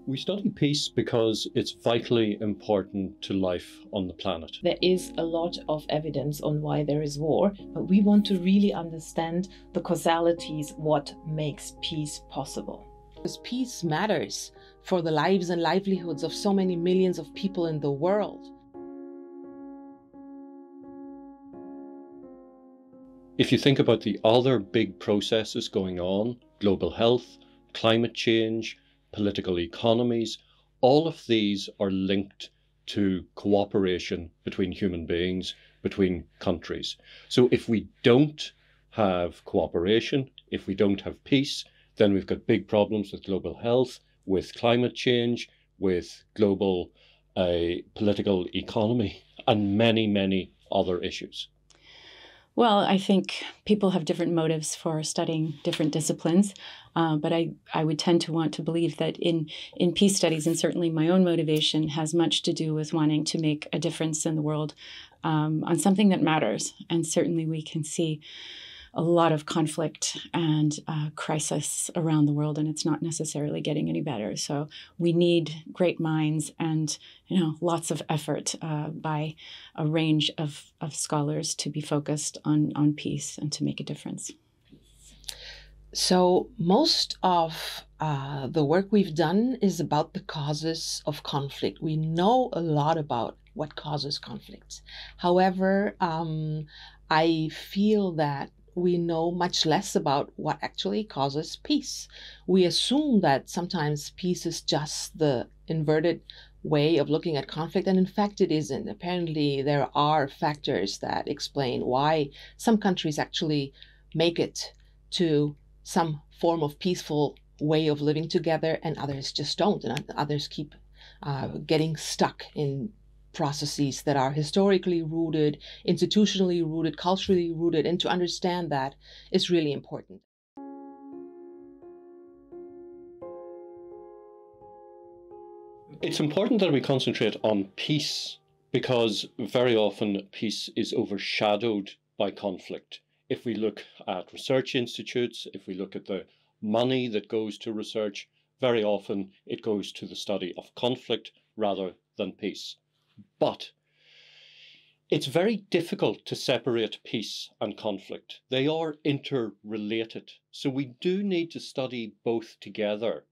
We study peace because it's vitally important to life on the planet. There is a lot of evidence on why there is war, but we want to really understand the causalities, what makes peace possible. Because peace matters for the lives and livelihoods of so many millions of people in the world. If you think about the other big processes going on, global health, climate change, political economies, all of these are linked to cooperation between human beings, between countries. So if we don't have cooperation, if we don't have peace, then we've got big problems with global health, with climate change, with global political economy, and many, many other issues. Well, I think people have different motives for studying different disciplines, but I would tend to want to believe that in peace studies, and certainly my own motivation has much to do with wanting to make a difference in the world on something that matters. And certainly we can see a lot of conflict and crisis around the world, and it's not necessarily getting any better. So we need great minds and lots of effort by a range of scholars to be focused on peace and to make a difference. So most of the work we've done is about the causes of conflict. We know a lot about what causes conflicts. However, I feel that we know much less about what actually causes peace. We assume that sometimes peace is just the inverted way of looking at conflict, and in fact it isn't. Apparently there are factors that explain why some countries actually make it to some form of peaceful way of living together and others just don't, and others keep getting stuck in processes that are historically rooted, institutionally rooted, culturally rooted, and to understand that is really important. It's important that we concentrate on peace because very often peace is overshadowed by conflict. If we look at research institutes, if we look at the money that goes to research, very often it goes to the study of conflict rather than peace. But it's very difficult to separate peace and conflict. They are interrelated. So we do need to study both together.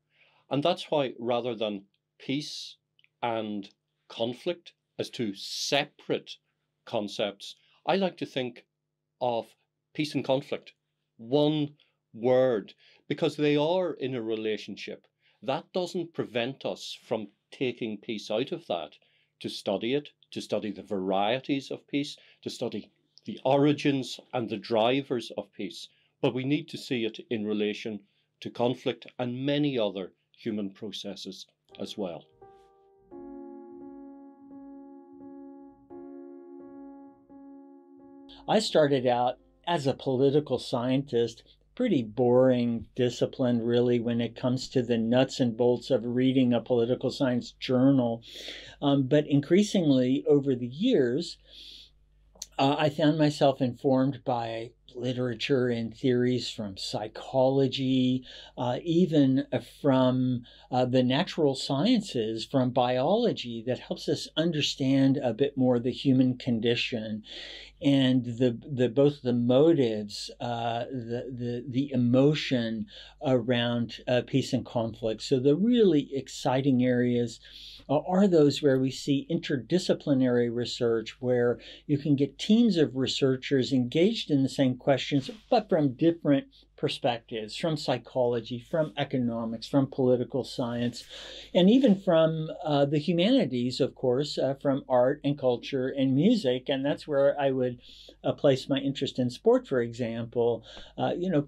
And that's why rather than peace and conflict as two separate concepts, I like to think of peace and conflict, one word, because they are in a relationship. That doesn't prevent us from taking peace out of that, to study it, to study the varieties of peace, to study the origins and the drivers of peace. But we need to see it in relation to conflict and many other human processes as well. I started out as a political scientist, pretty boring discipline really when it comes to the nuts and bolts of reading a political science journal. But increasingly over the years, I found myself informed by literature and theories from psychology, even from the natural sciences, from biology, that helps us understand a bit more the human condition and both the motives, the emotion around peace and conflict. So the really exciting areas are those where we see interdisciplinary research, where you can get teams of researchers engaged in the same questions, but from different perspectives, from psychology, from economics, from political science, and even from the humanities, of course, from art and culture and music. And that's where I would place my interest in sport, for example,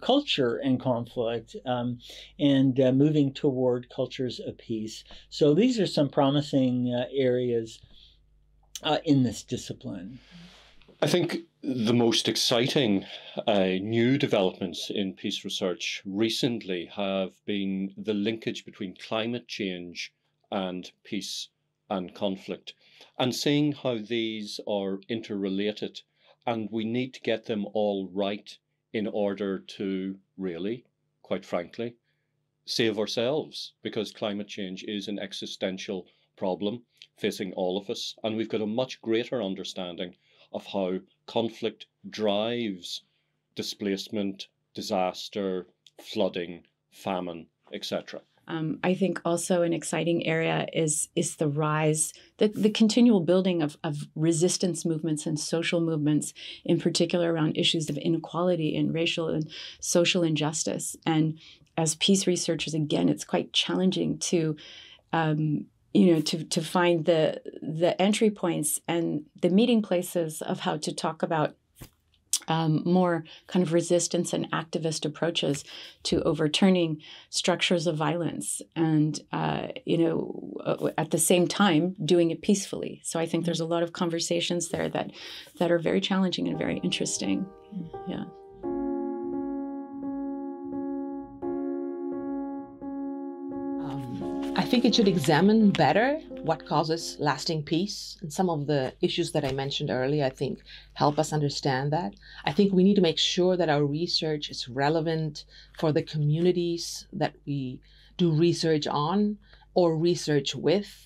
culture and conflict, and moving toward cultures of peace. So these are some promising areas in this discipline. I think the most exciting new developments in peace research recently have been the linkage between climate change and peace and conflict, and seeing how these are interrelated, and we need to get them all right in order to really, quite frankly, save ourselves, because climate change is an existential problem facing all of us, and we've got a much greater understanding of how conflict drives displacement, disaster, flooding, famine, etc. I think also an exciting area is the rise, the continual building of resistance movements and social movements, in particular around issues of inequality and racial and social injustice. And as peace researchers, again, it's quite challenging to to find the entry points and the meeting places of how to talk about more kind of resistance and activist approaches to overturning structures of violence and, at the same time doing it peacefully. So I think there's a lot of conversations there that are very challenging and very interesting. Yeah. I think it should examine better what causes lasting peace. And some of the issues that I mentioned earlier, I think, help us understand that. I think we need to make sure that our research is relevant for the communities that we do research on or research with.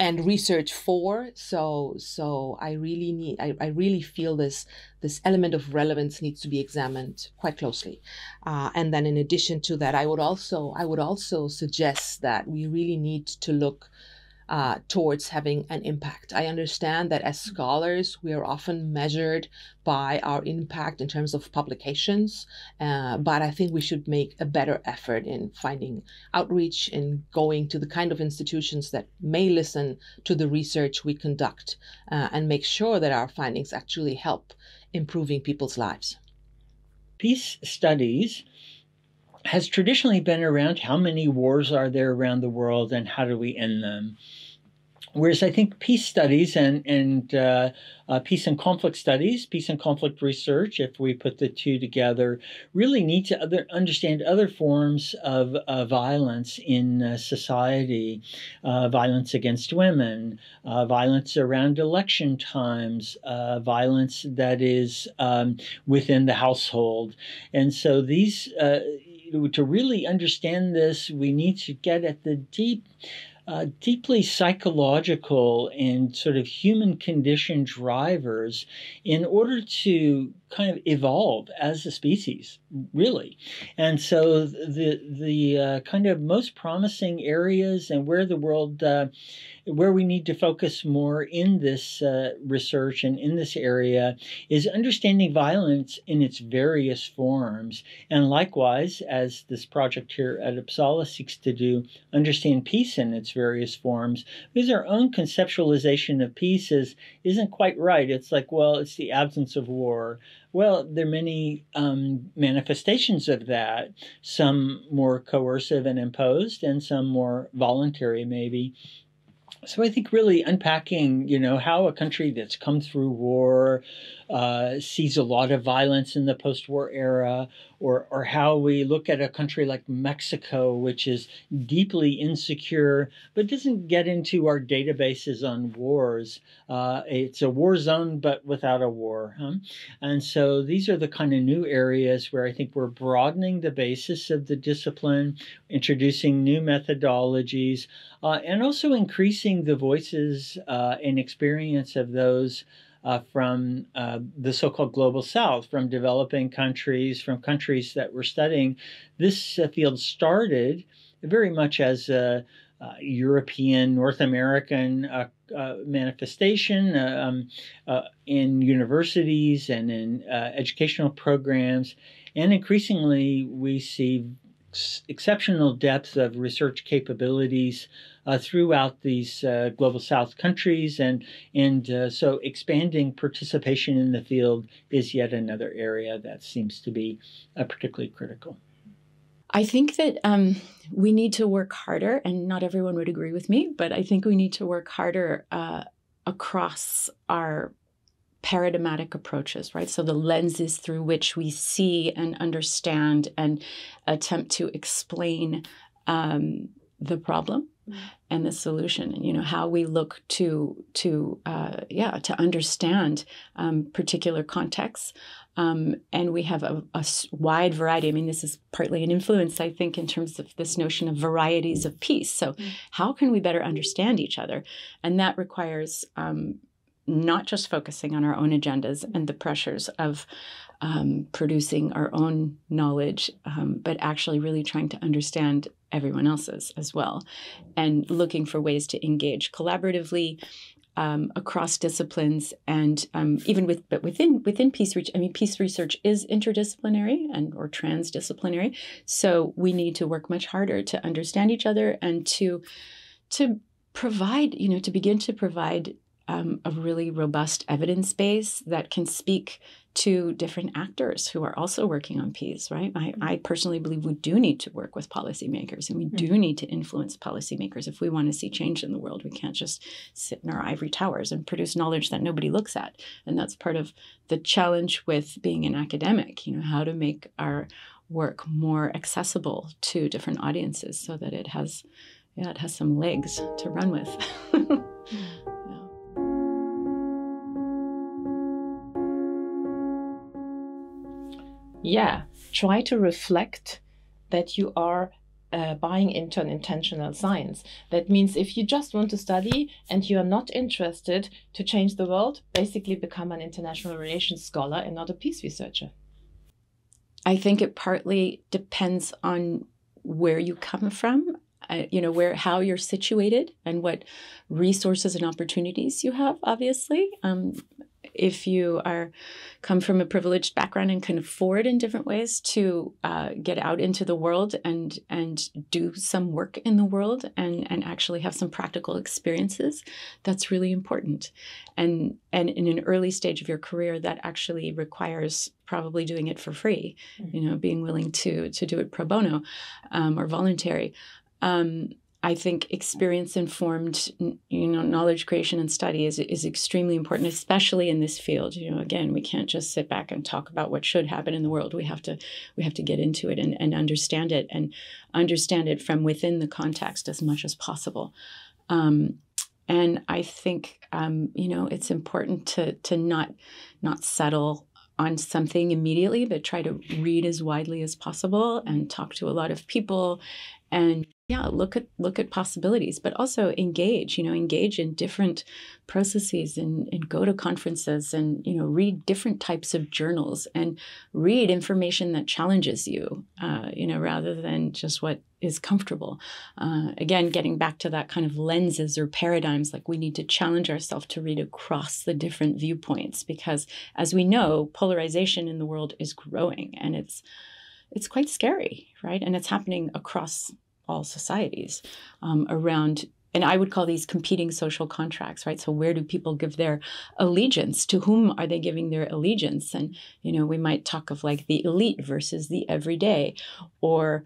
And research for. So I really feel this element of relevance needs to be examined quite closely. And then in addition to that, I would also suggest that we really need to look towards having an impact. I understand that as scholars, we are often measured by our impact in terms of publications, but I think we should make a better effort in finding outreach and going to the kind of institutions that may listen to the research we conduct and make sure that our findings actually help improving people's lives. Peace studies has traditionally been around how many wars are there around the world and how do we end them. Whereas I think peace studies and peace and conflict studies, peace and conflict research, if we put the two together, really need to understand other forms of violence in society, violence against women, violence around election times, violence that is within the household. And so these, to really understand this, we need to get at the deeply psychological and sort of human condition drivers in order to kind of evolve as a species, really. And so the kind of most promising areas and where the world, where we need to focus more in this research and in this area is understanding violence in its various forms. And likewise, as this project here at Uppsala seeks to do, understand peace in its various forms, because our own conceptualization of peace isn't quite right. It's like, well, it's the absence of war. Well, there are many manifestations of that, some more coercive and imposed and some more voluntary maybe. So I think really unpacking, how a country that's come through war sees a lot of violence in the post-war era, or how we look at a country like Mexico, which is deeply insecure, but doesn't get into our databases on wars. It's a war zone, but without a war. And so these are the kind of new areas where I think we're broadening the basis of the discipline, introducing new methodologies, and also increasing the voices and experience of those from the so-called global south, from developing countries, from countries that we're studying. This field started very much as a European, North American manifestation in universities and in educational programs. And increasingly, we see exceptional depth of research capabilities throughout these global south countries, and so expanding participation in the field is yet another area that seems to be particularly critical. I think that we need to work harder, and not everyone would agree with me, but I think we need to work harder across our paradigmatic approaches, right? So the lenses through which we see and understand and attempt to explain the problem and the solution, and how we look to understand particular contexts. And we have a wide variety. I mean, this is partly an influence, I think, in terms of this notion of varieties of peace. So how can we better understand each other? And that requires not just focusing on our own agendas and the pressures of producing our own knowledge, but actually really trying to understand everyone else's as well, and looking for ways to engage collaboratively across disciplines, and even within peace research. I mean, peace research is interdisciplinary or transdisciplinary, so we need to work much harder to understand each other and to provide, to begin to provide a really robust evidence base that can speak to different actors who are also working on peace, right? I personally believe we do need to work with policymakers, and we do need to influence policymakers if we want to see change in the world. We can't just sit in our ivory towers and produce knowledge that nobody looks at. And that's part of the challenge with being an academic, how to make our work more accessible to different audiences so that it has some legs to run with. Yeah, try to reflect that you are buying into an intentional science. That means if you just want to study and you are not interested to change the world, basically become an international relations scholar and not a peace researcher. I think it partly depends on where you come from, how you're situated and what resources and opportunities you have, obviously. If you come from a privileged background and can afford in different ways to get out into the world and do some work in the world and actually have some practical experiences, that's really important. And in an early stage of your career, that actually requires probably doing it for free, being willing to do it pro bono or voluntary. I think experience-informed, knowledge creation and study is extremely important, especially in this field. Again, we can't just sit back and talk about what should happen in the world. We have to get into it and understand it from within the context as much as possible. And I think it's important to not settle on something immediately, but try to read as widely as possible and talk to a lot of people and look at possibilities, but also engage in different processes and go to conferences and, read different types of journals and read information that challenges you, rather than just what is comfortable. Again, getting back to that kind of lenses or paradigms, like we need to challenge ourselves to read across the different viewpoints, because as we know, polarization in the world is growing and it's quite scary, right? And it's happening across all societies around, and I would call these competing social contracts, right? So where do people give their allegiance? To whom are they giving their allegiance? And, we might talk of like the elite versus the everyday, or,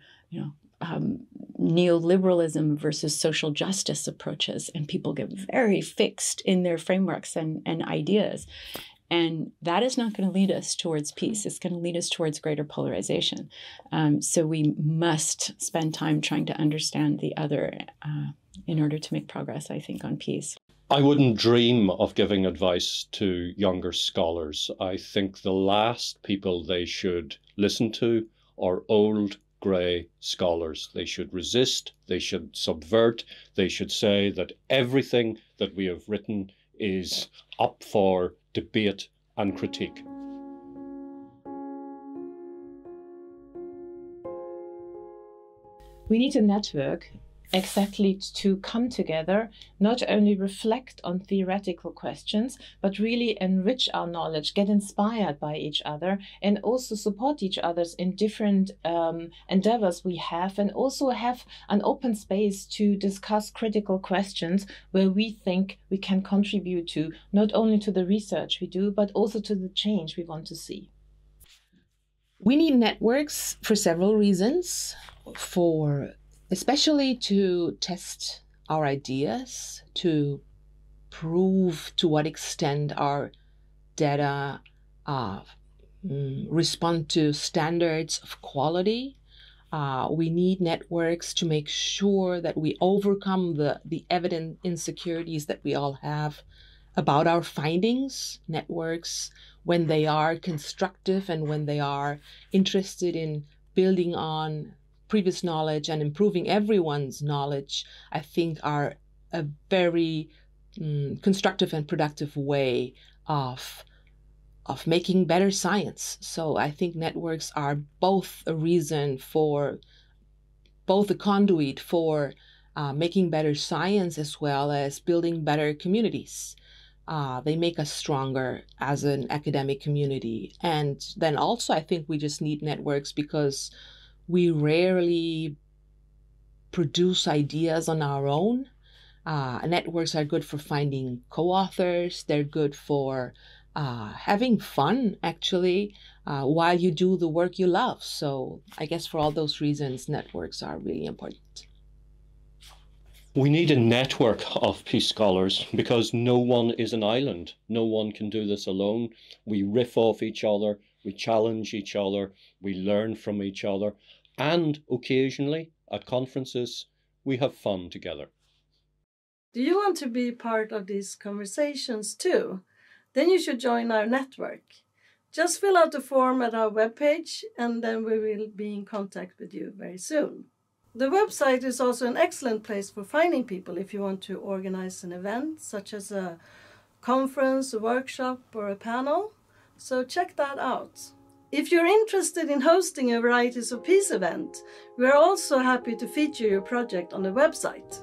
neoliberalism versus social justice approaches. And people get very fixed in their frameworks and ideas. And that is not going to lead us towards peace. It's going to lead us towards greater polarization. So we must spend time trying to understand the other in order to make progress, I think, on peace. I wouldn't dream of giving advice to younger scholars. I think the last people they should listen to are old, grey scholars. They should resist, they should subvert, they should say that everything that we have written is up for debate and critique. We need a network exactly to come together, not only reflect on theoretical questions, but really enrich our knowledge, get inspired by each other, and also support each other in different endeavors we have, and also have an open space to discuss critical questions where we think we can contribute to, not only to the research we do, but also to the change we want to see. We need networks for several reasons, especially to test our ideas, to prove to what extent our data respond to standards of quality, We need networks to make sure that we overcome the evident insecurities that we all have about our findings. Networks, when they are constructive and when they are interested in building on previous knowledge and improving everyone's knowledge, I think are a very constructive and productive way of making better science. So I think networks are both a reason for, both a conduit for making better science as well as building better communities. They make us stronger as an academic community. And then also I think we just need networks because we rarely produce ideas on our own. Networks are good for finding co-authors. They're good for having fun, actually, while you do the work you love. So I guess for all those reasons, networks are really important. We need a network of peace scholars because no one is an island. No one can do this alone. We riff off each other, we challenge each other, we learn from each other, and occasionally at conferences, we have fun together. Do you want to be part of these conversations too? Then you should join our network. Just fill out the form at our webpage and then we will be in contact with you very soon. The website is also an excellent place for finding people if you want to organize an event, such as a conference, a workshop, or a panel. So check that out. If you're interested in hosting a Varieties of Peace event, we are also happy to feature your project on the website.